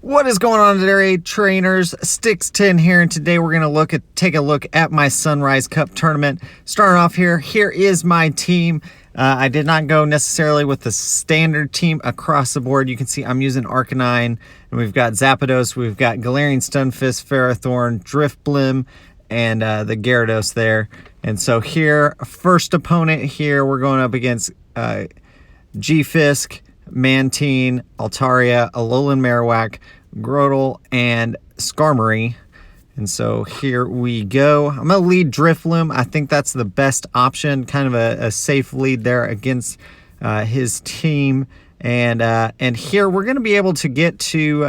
What is going on today, trainers? Sticks10 here, and today we're going to take a look at my Sunrise Cup tournament. Starting off here is my team. I did not go necessarily with the standard team across the board. You can see I'm using Arcanine, and we've got Zapdos, we've got Galarian Stunfisk, Ferrathorn, Drifblim, and the Gyarados there. And so here, first opponent here, we're going up against Fisk, Mantine, Altaria, Alolan Marowak, Grotle, and Skarmory. And so here we go. I'm going to lead Drifblim. I think that's the best option, kind of a safe lead there against his team. And here we're going to be able to get to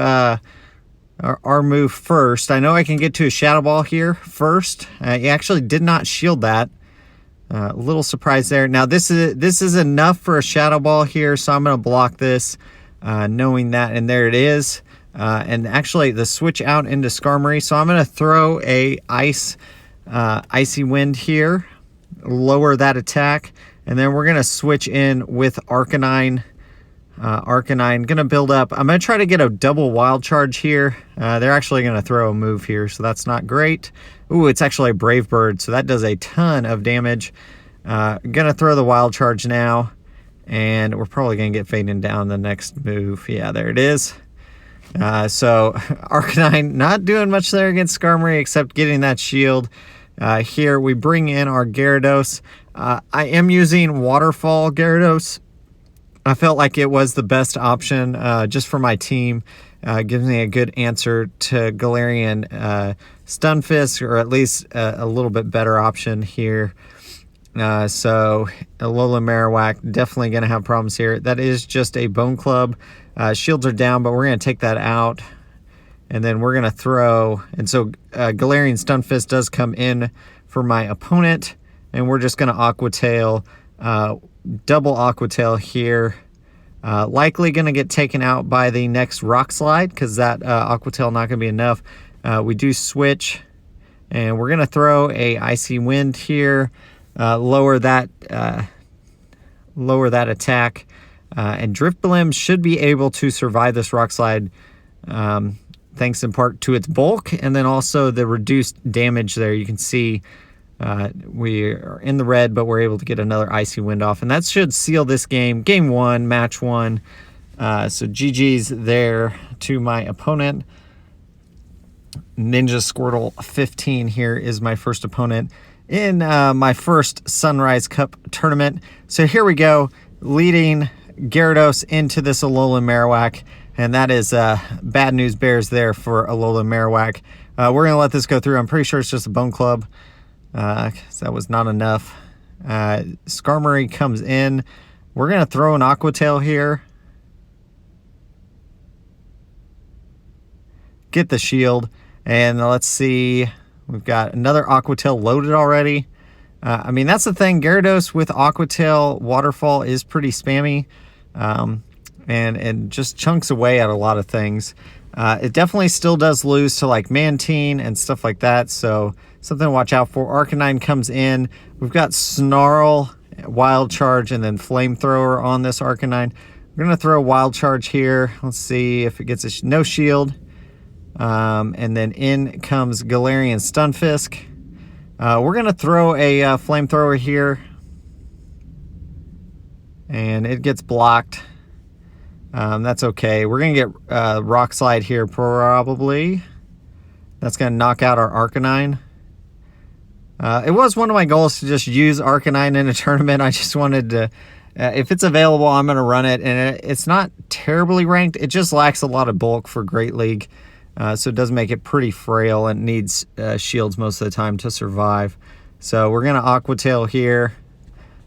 our move first. I know I can get to a Shadow Ball here first. He actually did not shield that. A little surprise there. Now this is enough for a Shadow Ball here, so I'm going to block this, knowing that, and there it is. And actually the switch out into Skarmory, so I'm going to throw a Icy Wind here, lower that attack, and then we're going to switch in with Arcanine. Arcanine, going to build up. I'm going to try to get a double Wild Charge here. They're actually going to throw a move here, so that's not great. Ooh, it's actually a Brave Bird, so that does a ton of damage. Gonna throw the Wild Charge now, and we're probably gonna get fading down the next move. Yeah, there it is. So Arcanine not doing much there against Skarmory except getting that shield. Here we bring in our Gyarados. I am using Waterfall Gyarados. I felt like it was the best option just for my team. Gives me a good answer to Galarian Stunfisk, or at least a little bit better option here. So Alolan Marowak definitely going to have problems here. That is just a Bone Club. Shields are down, but we're going to take that out. And then we're going to throw. And so Galarian Stunfisk does come in for my opponent. And we're just going to Aqua Tail. Double Aqua Tail here. Likely going to get taken out by the next Rock Slide, because that Aqua Tail not going to be enough. We do switch, and we're going to throw a Icy Wind here, lower that attack, and Drifblim should be able to survive this Rock Slide, thanks in part to its bulk, and then also the reduced damage there. You can see we are in the red, but we're able to get another Icy Wind off, and that should seal this game. Game 1, match 1. So GG's there to my opponent. Ninja Squirtle 15 here is my first opponent in my first Sunrise Cup tournament. So here we go, leading Gyarados into this Alolan Marowak, and that is bad news bears there for Alolan Marowak. We're going to let this go through. I'm pretty sure it's just a Bone Club. That was not enough. Skarmory comes in. We're going to throw an Aqua Tail here. Get the shield. And let's see. We've got another Aqua Tail loaded already. I mean, that's the thing. Gyarados with Aqua Tail Waterfall is pretty spammy. And just chunks away at a lot of things. It definitely still does lose to like Mantine and stuff like that, so something to watch out for. Arcanine comes in. We've got Snarl, Wild Charge, and then Flamethrower on this Arcanine. We're going to throw a Wild Charge here. Let's see if it gets no shield. And then in comes Galarian Stunfisk. We're going to throw a Flamethrower here. And it gets blocked. That's okay. We're going to get Rock Slide here probably. That's going to knock out our Arcanine. It was one of my goals to just use Arcanine in a tournament. I just wanted to, if it's available, I'm going to run it. And it's not terribly ranked. It just lacks a lot of bulk for Great League. So it does make it pretty frail and needs shields most of the time to survive. So we're going to Aqua Tail here.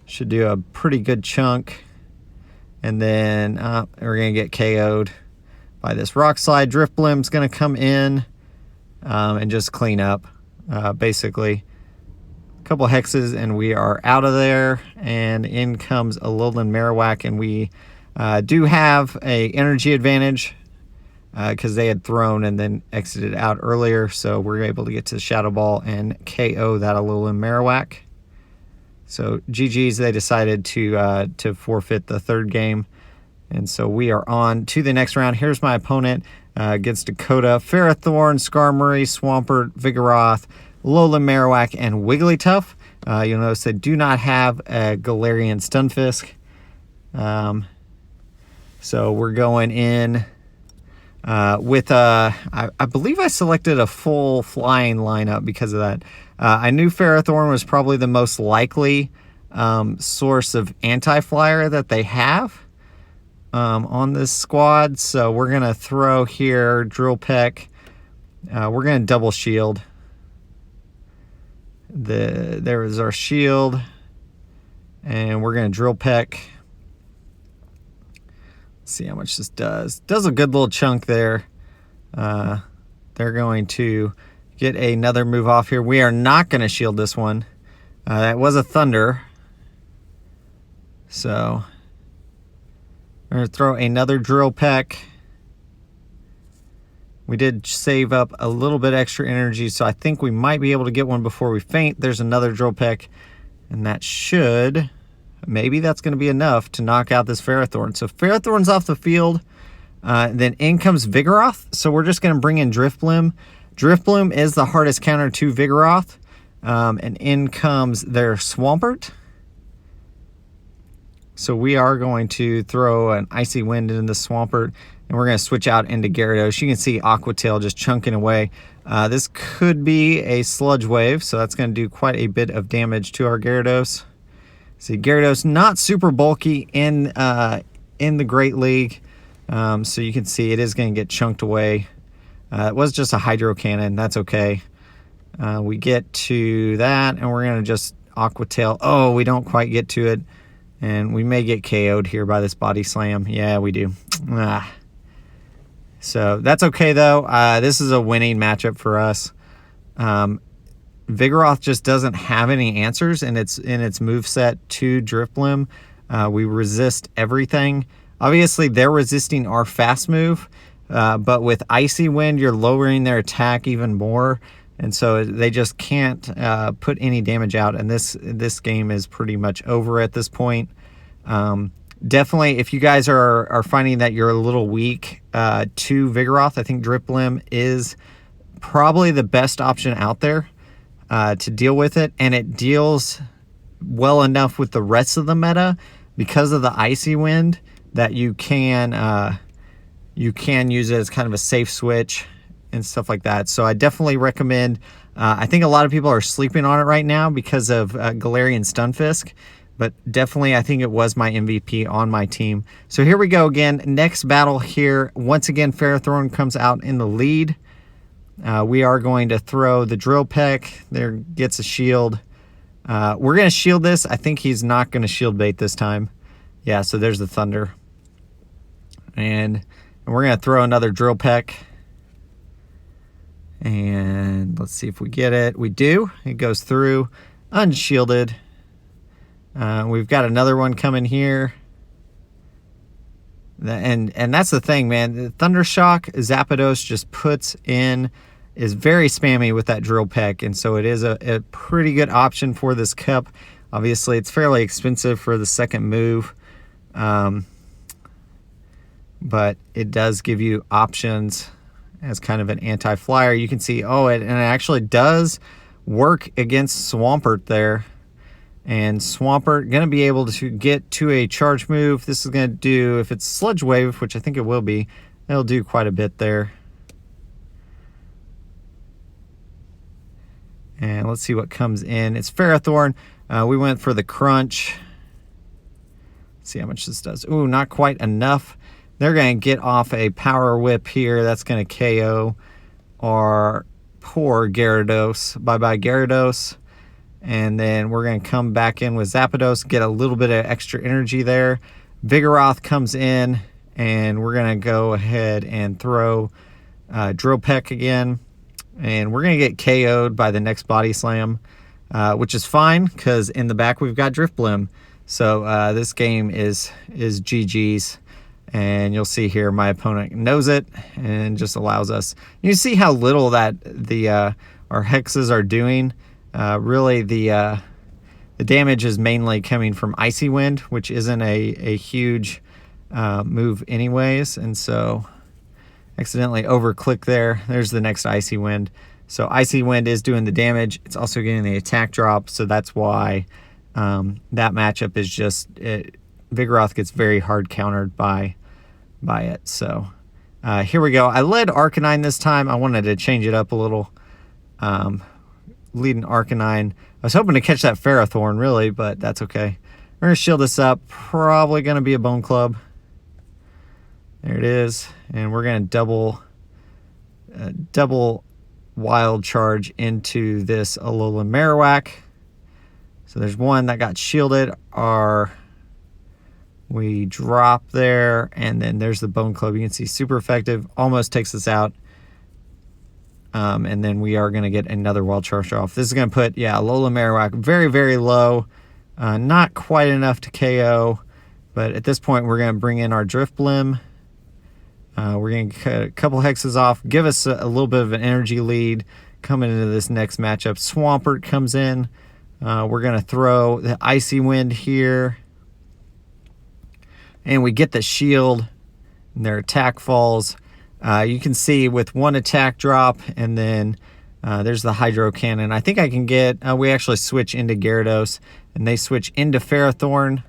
Should do a pretty good chunk. And then we're going to get KO'd by this Rock Slide. Drifblim's going to come in and just clean up, basically. A couple hexes, and we are out of there. And in comes Alolan Marowak, and we do have a energy advantage because they had thrown and then exited out earlier. So we're able to get to the Shadow Ball and KO that Alolan Marowak. So GG's, they decided to forfeit the third game. And so we are on to the next round. Here's my opponent. against Dakota, Ferrathorn, Skarmory, Swampert, Vigoroth, Alolan Marowak, and Wigglytuff. You'll notice they do not have a Galarian Stunfisk. So we're going in with I believe I selected a full flying lineup because of that. I knew Ferrathorn was probably the most likely source of anti-flyer that they have on this squad. So we're going to throw here Drill Peck. We're going to double shield. There is our shield. And we're going to Drill Peck. See how much this does. Does a good little chunk there. They're going to get another move off here. We are not going to shield this one. That was a Thunder. So we're going to throw another Drill Peck. We did save up a little bit extra energy, so I think we might be able to get one before we faint. There's another Drill Peck, and that should... Maybe that's going to be enough to knock out this Ferrathorn. So Ferrathorn's off the field. Then in comes Vigoroth. So we're just going to bring in Drifblim. Drifblim is the hardest counter to Vigoroth. And in comes their Swampert. So we are going to throw an Icy Wind into the Swampert. And we're going to switch out into Gyarados. You can see Aqua Tail just chunking away. This could be a Sludge Wave. So that's going to do quite a bit of damage to our Gyarados. See, Gyarados not super bulky in the Great League, so you can see it is going to get chunked away. It was just a Hydro Cannon. That's okay. We get to that, and we're going to just Aqua Tail. Oh, we don't quite get to it, and we may get KO'd here by this Body Slam. Yeah, we do. So that's okay, though. This is a winning matchup for us. Vigoroth just doesn't have any answers in its moveset to Drifblim. We resist everything. Obviously, they're resisting our fast move, but with Icy Wind, you're lowering their attack even more, and so they just can't put any damage out, and this game is pretty much over at this point. Definitely, if you guys are finding that you're a little weak to Vigoroth, I think Drifblim is probably the best option out there. To deal with it, and it deals well enough with the rest of the meta because of the Icy Wind that you can use it as kind of a safe switch and stuff like that. So I definitely recommend. I think a lot of people are sleeping on it right now because of Galarian Stunfisk, but definitely I think it was my MVP on my team. So here we go again. Next battle here. Once again, Ferrathorn comes out in the lead. We are going to throw the Drill Peck. There gets a shield. We're going to shield this. I think he's not going to shield bait this time. Yeah, so there's the Thunder. And we're going to throw another Drill Peck. And let's see if we get it. We do. It goes through unshielded. We've got another one coming here. And that's the thing, man. The Thunder Shock, Zapdos just puts in... is very spammy with that Drill Peck, and so it is a pretty good option for this cup. Obviously, it's fairly expensive for the second move, but it does give you options as kind of an anti-flyer. You can see, and it actually does work against Swampert there, and Swampert going to be able to get to a charge move. This is going to do, if it's Sludge Wave, which I think it will be, it'll do quite a bit there. And let's see what comes in. It's Ferrathorn. We went for the Crunch. Let's see how much this does. Ooh, not quite enough. They're going to get off a Power Whip here. That's going to KO our poor Gyarados. Bye-bye, Gyarados. And then we're going to come back in with Zapdos, get a little bit of extra energy there. Vigoroth comes in, and we're going to go ahead and throw Drill Peck again. And we're going to get KO'd by the next Body Slam, which is fine because in the back we've got Drifblim. So this game is GG's. And you'll see here my opponent knows it and just allows us. You see how little that our hexes are doing. Really, the damage is mainly coming from Icy Wind, which isn't a huge move anyways. And so... accidentally over-click there. There's the next Icy Wind. So Icy Wind is doing the damage. It's also getting the attack drop, so that's why that matchup is just... Vigoroth gets very hard countered by it. So here we go. I led Arcanine this time. I wanted to change it up a little. Leading Arcanine. I was hoping to catch that Ferrathorn, really, but that's okay. We're going to shield this up. Probably going to be a Bone Club. There it is. And we're going to double Wild Charge into this Alolan Marowak. So there's one that got shielded. We drop there, and then there's the Bone Club. You can see super effective. Almost takes us out. And then we are going to get another Wild Charge off. This is going to put, Alolan Marowak very, very low. Not quite enough to KO. But at this point, we're going to bring in our Drifblim. We're going to cut a couple hexes off. Give us a little bit of an energy lead coming into this next matchup. Swampert comes in. We're going to throw the Icy Wind here. And we get the shield, and their attack falls. You can see with one attack drop, and then there's the Hydro Cannon. I think I can get... we actually switch into Gyarados, and they switch into Ferrathorn.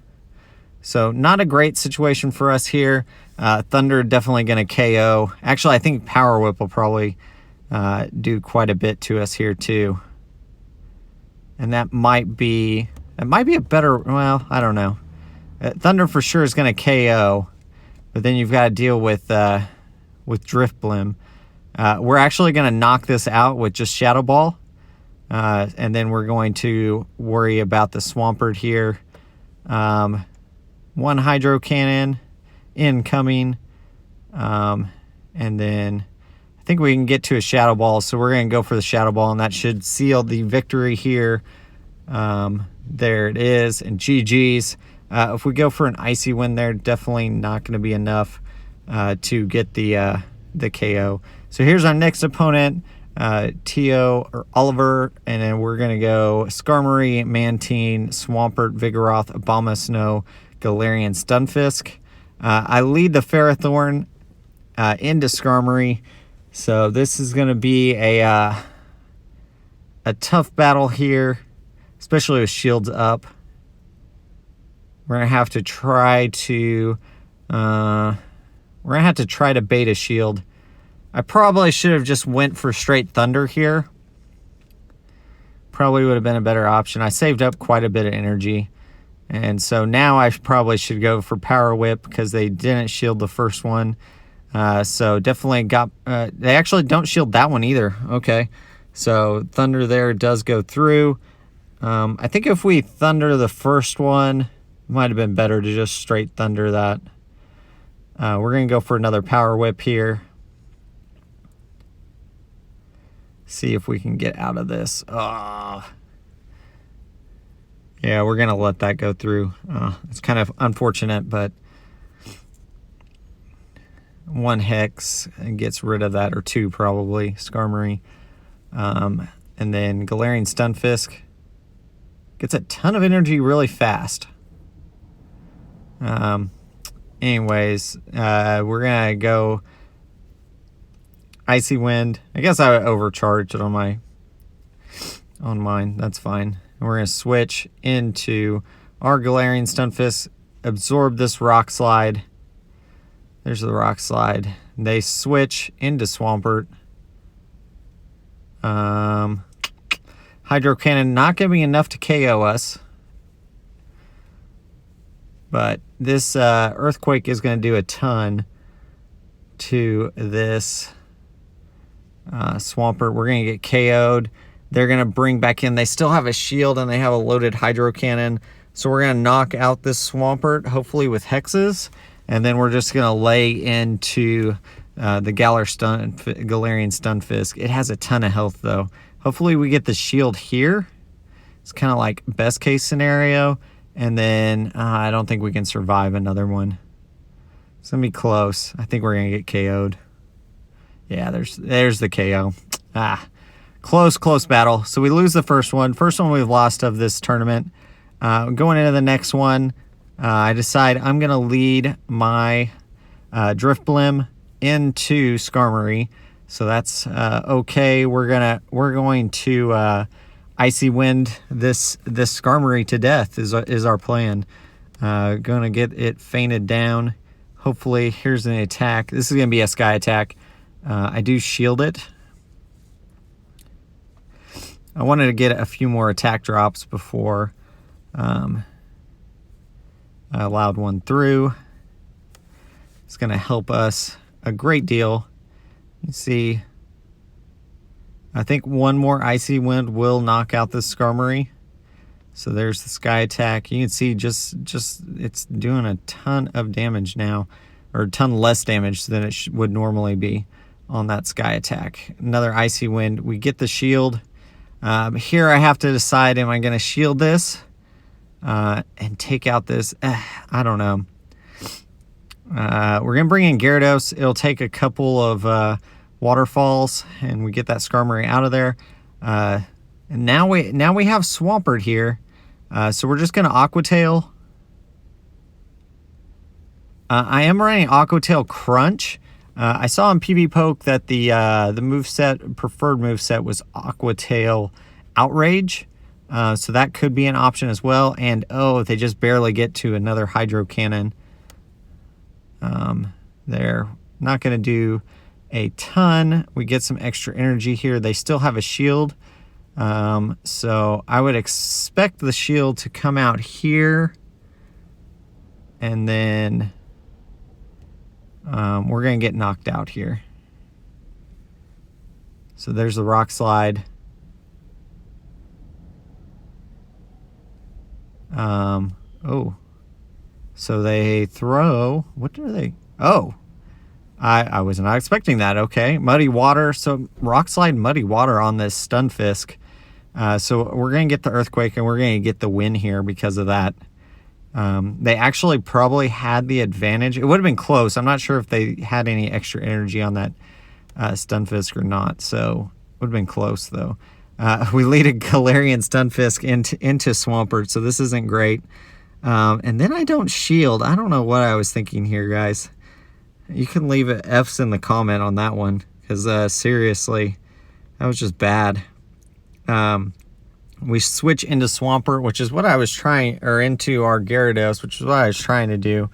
So not a great situation for us here. Thunder definitely going to KO. Actually, I think Power Whip will probably do quite a bit to us here too. And that might be a better... Well, I don't know. Thunder for sure is going to KO, but then you've got to deal with Drifblim. We're actually going to knock this out with just Shadow Ball, and then we're going to worry about the Swampert here. One Hydro Cannon incoming, and then I think we can get to a Shadow Ball, so we're going to go for the Shadow Ball, and that should seal the victory here. There it is, and GG's. If we go for an Icy Wind there, definitely not going to be enough to get the KO. So here's our next opponent, Tio or Oliver, and then we're going to go Skarmory, Mantine, Swampert, Vigoroth, Abomasnow, Galarian, Stunfisk. I lead the Ferrathorn into Skarmory, so this is going to be a tough battle here, especially with shields up. We're gonna have to try to bait a shield. I probably should have just went for straight Thunder here. Probably would have been a better option. I saved up quite a bit of energy, and so now I probably should go for Power Whip because they didn't shield the first one. So definitely got. They actually don't shield that one either. Okay, so Thunder there does go through. I think if we Thunder the first one, might have been better to just straight Thunder that. We're going to go for another Power Whip here. See if we can get out of this. Yeah, we're going to let that go through. It's kind of unfortunate, but one Hex gets rid of that, or two probably, Skarmory. And then Galarian Stunfisk gets a ton of energy really fast. Anyways, we're gonna go Icy Wind. I guess I overcharged it on mine. That's fine. And we're gonna switch into our Galarian Stunfisk, absorb this Rock Slide. There's the Rock Slide. They switch into Swampert. Hydro Cannon not gonna be enough to KO us. But this Earthquake is going to do a ton to this Swampert. We're going to get KO'd. They're going to bring back in. They still have a shield, and they have a loaded Hydro Cannon. So we're going to knock out this Swampert, hopefully with Hexes. And then we're just going to lay into the Galarian Stunfisk. It has a ton of health, though. Hopefully we get the shield here. It's kind of like best case scenario. And then I don't think we can survive another one. It's going to be close. I think we're going to get KO'd. Yeah, there's the KO. Close battle. So we lose the first one. First one we've lost of this tournament. Going into the next one, I decide I'm going to lead my Drifblim into Skarmory, so that's okay. We're going to Icy Wind this Skarmory to death is our plan. Gonna get it fainted down. Hopefully, here's an attack. This is gonna be a sky attack. I do shield it. I wanted to get a few more attack drops before I allowed one through. It's going to help us a great deal. You see, I think one more Icy Wind will knock out this Skarmory. So there's the sky attack. You can see just it's doing a ton of damage now, or a ton less damage than it would normally be on that sky attack. Another Icy Wind. We get the shield. Here I have to decide, am I going to shield this and take out this? I don't know. We're going to bring in Gyarados. It'll take a couple of waterfalls, and we get that Skarmory out of there. And now we have Swampert here. So we're just going to Aqua Tail. I am running Aqua Tail Crunch. I saw on PB Poke that the preferred moveset was Aqua Tail Outrage. So that could be an option as well. And oh, they just barely get to another Hydro Cannon. They're not going to do a ton. We get some extra energy here. They still have a shield. So I would expect the shield to come out here. And then we're going to get knocked out here. So there's the Rock Slide. Oh. So they throw... What are they... Oh. I was not expecting that. Okay. Muddy Water. So Rock Slide, Muddy Water on this Stunfisk. So we're going to get the Earthquake, and we're going to get the win here because of that. They actually probably had the advantage. It would have been close. I'm not sure if they had any extra energy on that Stunfisk or not. So it would have been close, though. We lead a Galarian Stunfisk into Swampert, so this isn't great. And then I don't shield. I don't know what I was thinking here, guys. You can leave F's in the comment on that one, because seriously, that was just bad. We switch into Swampert, which is what I was trying, or into our Gyarados, which is what I was trying to do.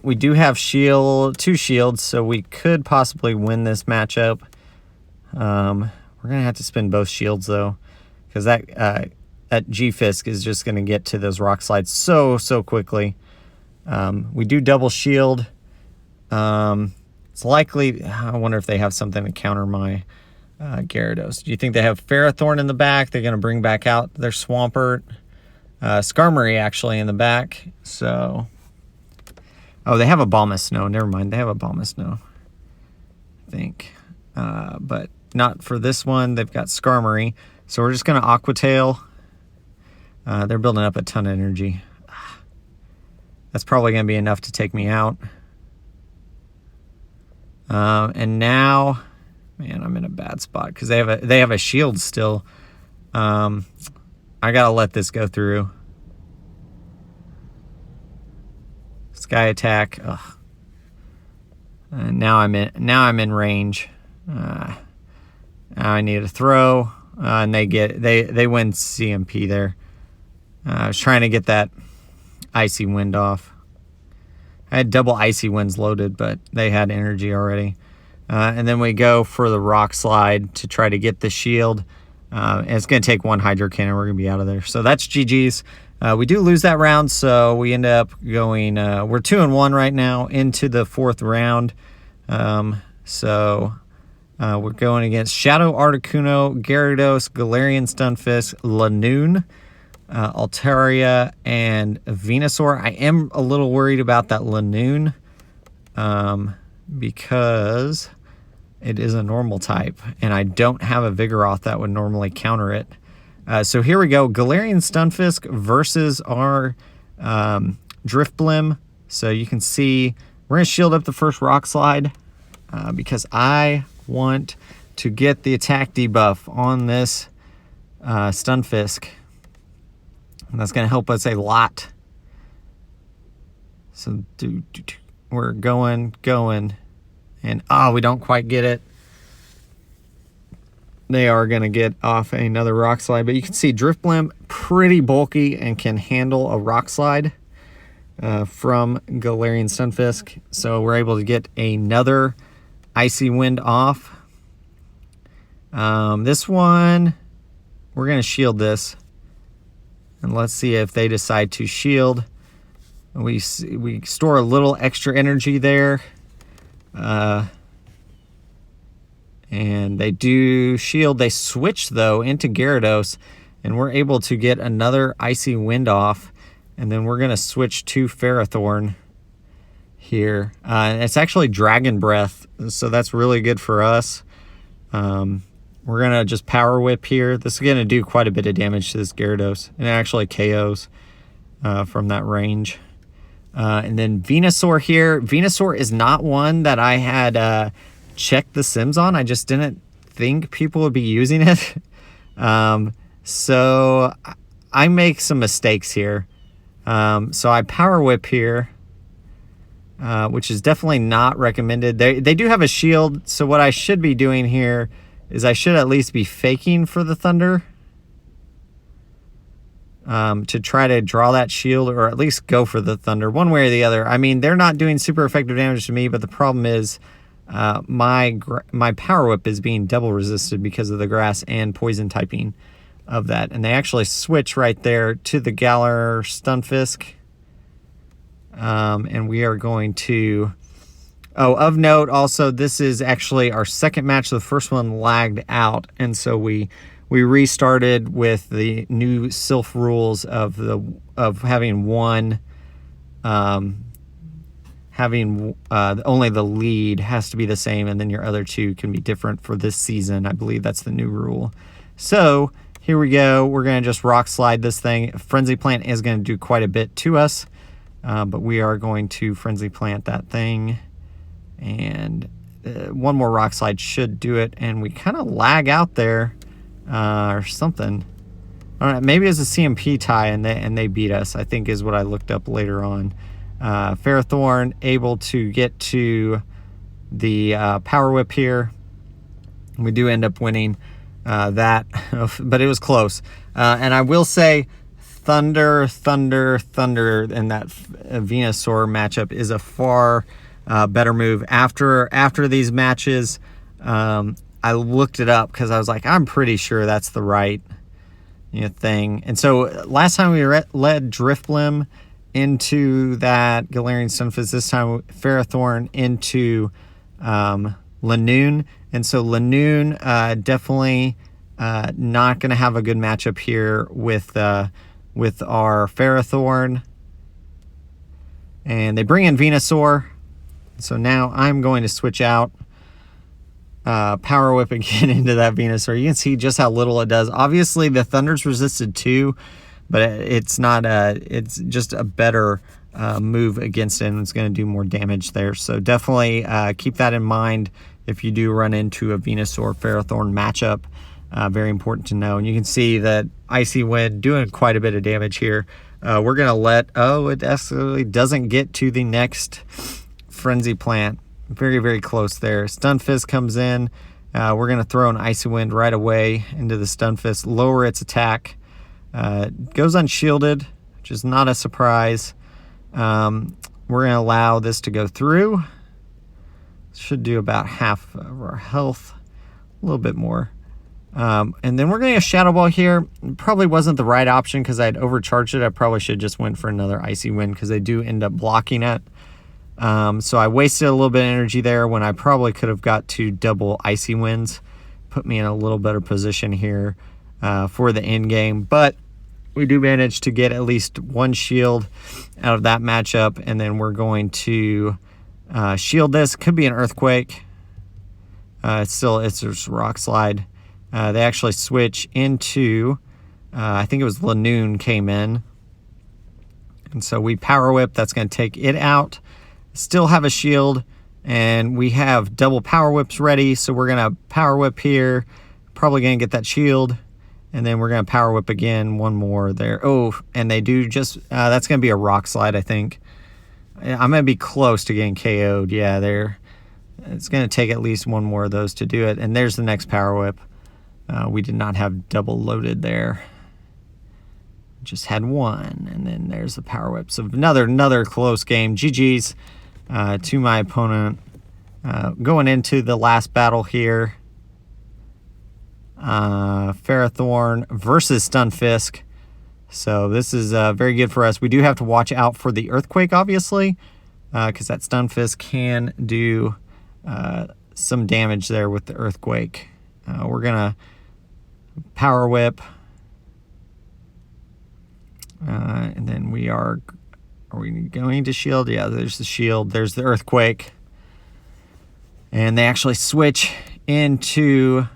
We do have two shields, so we could possibly win this matchup. We're going to have to spin both shields, though, because that G-Fisk is just going to get to those Rock Slides so quickly. We do double shield. It's likely... I wonder if they have something to counter my Gyarados. Do you think they have Ferrathorn in the back? They're going to bring back out their Swampert. Skarmory, actually, in the back. So... Oh, they have a Abomasnow. Never mind. They have a Abomasnow, I think. But not for this one. They've got Skarmory. So we're just going to Aqua Tail. They're building up a ton of energy. That's probably going to be enough to take me out. And now, man, I'm in a bad spot because they have a shield still. I gotta let this go through. Sky attack. Ugh. Now I'm in range. Now I need a throw, and they win CMP there. I was trying to get that Icy Wind off. I had double Icy Winds loaded, but they had energy already. And then we go for the Rock Slide to try to get the shield. And it's going to take one Hydro Cannon. We're going to be out of there. So that's GG's. We do lose that round, so we end up going... we're 2-1 right now into the 4th round. So we're going against Shadow Articuno, Gyarados, Galarian Stunfisk, Lanoon, Altaria, and Venusaur. I am a little worried about that Lanoon because it is a normal type, and I don't have a Vigoroth that would normally counter it. So here we go. Galarian Stunfisk versus our Drifblim. So you can see we're going to shield up the first Rock Slide because I want to get the attack debuff on this Stunfisk. And that's going to help us a lot. So we're going. And we don't quite get it. They are going to get off another rock slide, but you can see Drifblim pretty bulky and can handle a rock slide from Galarian Stunfisk. So we're able to get another Icy Wind off. This one, we're going to shield this. And let's see if they decide to shield. We store a little extra energy there. And they do shield. They switch, though, into Gyarados, and we're able to get another Icy Wind off. And then we're going to switch to Ferrathorn here. It's actually Dragon Breath, so that's really good for us. We're going to just Power Whip here. This is going to do quite a bit of damage to this Gyarados, and it actually KOs from that range. And then Venusaur here. Venusaur is not one that I had checked the sims on. I just didn't think people would be using it. So I make some mistakes here. So I Power Whip here, which is definitely not recommended. They do have a shield, so what I should be doing here is I should at least be faking for the Thunder to try to draw that shield, or at least go for the Thunder, one way or the other. I mean, they're not doing super effective damage to me, but the problem is my Power Whip is being double resisted because of the grass and poison typing of that. And they actually switch right there to the Galar Stunfisk. And we are going to... of note, also, this is actually our second match. The first one lagged out, and so we restarted with the new Silph rules of having one... only the lead has to be the same, and then your other two can be different for this season. I believe that's the new rule. So here we go. We're going to just rock slide this thing. Frenzy Plant is going to do quite a bit to us, but we are going to Frenzy Plant that thing, and one more rock slide should do it. And we kind of lag out there or something. All right, maybe it's a CMP tie and they beat us, I think is what I looked up later on. Ferrathorn able to get to the Power Whip here. We do end up winning that, but it was close. And I will say Thunder, and that Venusaur matchup is a far better move. After these matches, I looked it up because I was like, I'm pretty sure that's the right thing. And so last time we led Drifblim into that Galarian Stunfisk, this time Ferrathorn into Lanoon. And so Lanoon definitely not going to have a good matchup here with our Ferrathorn. And they bring in Venusaur. So now I'm going to switch out Power Whip again into that Venusaur. You can see just how little it does. Obviously the Thunder's resisted too, but it's not it's just a better move against it, and it's going to do more damage there. So definitely keep that in mind if you do run into a Venusaur Ferrathorn matchup. Very important to know. And you can see that Icy Wind doing quite a bit of damage here. We're going to let... it actually doesn't get to the next Frenzy Plant. Very, very close there. Stunfisk comes in. We're going to throw an Icy Wind right away into the Stunfisk, lower its attack. Goes unshielded, which is not a surprise. We're going to allow this to go through. Should do about half of our health, a little bit more. And then we're going to get a Shadow Ball here. Probably wasn't the right option because I had overcharged it. I probably should just went for another Icy Wind because they do end up blocking it. So I wasted a little bit of energy there when I probably could have got to double Icy Winds. Put me in a little better position here for the end game. But we do manage to get at least one shield out of that matchup. And then we're going to shield this. Could be an Earthquake. It's just Rock Slide. They actually switch into, I think it was Lanoon came in. And so we Power Whip. That's going to take it out. Still have a shield, and we have double Power Whips ready. So we're going to Power Whip here. Probably going to get that shield. And then we're going to Power Whip again. One more there. Oh, and they do just, that's going to be a Rock Slide, I think. I'm going to be close to getting KO'd. Yeah, It's going to take at least one more of those to do it. And there's the next Power Whip. We did not have double loaded there. Just had one. And then there's the Power Whip. So another close game. GG's to my opponent. Going into the last battle here. Ferrathorn versus Stun Fisk. So this is very good for us. We do have to watch out for the Earthquake, obviously, because that Stun Fisk can do some damage there with the Earthquake. We're going to Power Whip. And then are we going to shield? Yeah, there's the shield. There's the Earthquake. And they actually switch into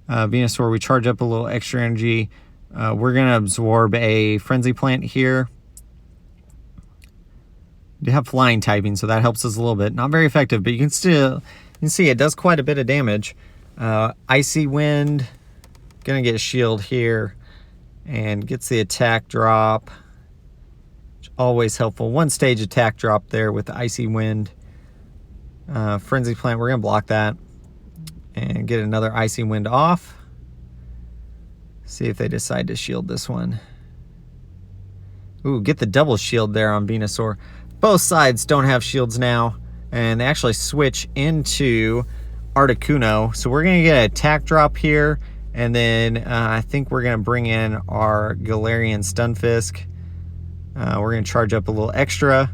Venusaur. We charge up a little extra energy. We're going to absorb a Frenzy Plant here. We have flying typing, so that helps us a little bit. Not very effective, but you can see it does quite a bit of damage. Icy Wind, going to get a shield here, and gets the attack drop, which is always helpful. One stage attack drop there with the Icy Wind. Frenzy Plant, we're going to block that, and get another Icy Wind off. See if they decide to shield this one. Ooh, get the double shield there on Venusaur. Both sides don't have shields now, and they actually switch into Articuno. So we're going to get an attack drop here, and then I think we're going to bring in our Galarian Stunfisk. We're going to charge up a little extra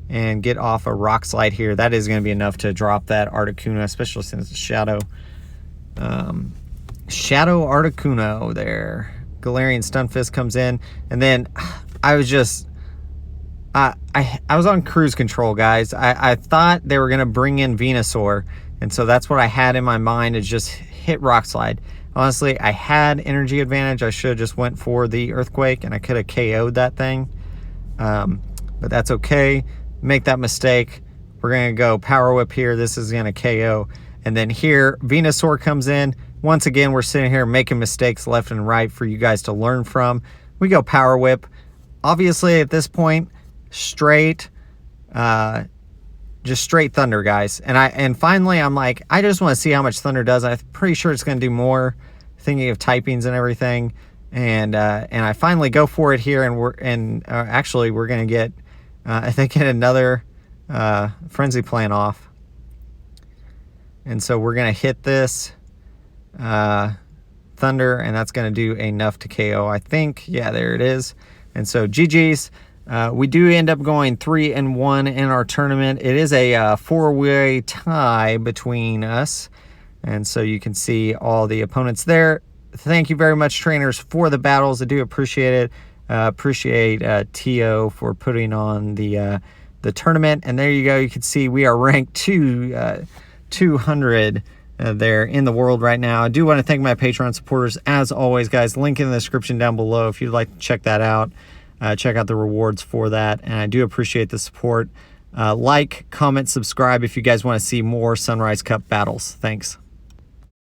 and get off a Rock Slide here. That is going to be enough to drop that Articuno, especially since it's Shadow. Shadow Articuno there. Galarian Stunfisk comes in, and then I was just I was on cruise control, guys. I thought they were gonna bring in Venusaur, and so that's what I had in my mind, is just hit Rock Slide. Honestly, I had energy advantage. I should have just went for the Earthquake, and I could have KO'd that thing. But that's okay. Make that mistake. We're gonna go Power Whip here. This is gonna KO, and then here Venusaur comes in. Once again, we're sitting here making mistakes left and right for you guys to learn from. We go Power Whip. Obviously, at this point, straight, just straight Thunder, guys. And finally, I'm like, I just want to see how much Thunder does. I'm pretty sure it's going to do more, thinking of typings and everything. And I finally go for it here, and actually, we're going to get, I think, another Frenzy Plant off. And so we're going to hit this Thunder, and that's going to do enough to KO, I think. Yeah, there it is. And so GG's. We do end up going 3-1 in our tournament. It is a four-way tie between us, and so you can see all the opponents there. Thank you very much, trainers, for the battles. I do appreciate it. Appreciate Tio for putting on the tournament. And there you go. You can see we are ranked 200 there in the world right now. I do want to thank my Patreon supporters, as always, guys. Link in the description down below if you'd like to check that out. Check out the rewards for that, and I do appreciate the support. Like, comment, subscribe if you guys want to see more Sunrise Cup battles. Thanks.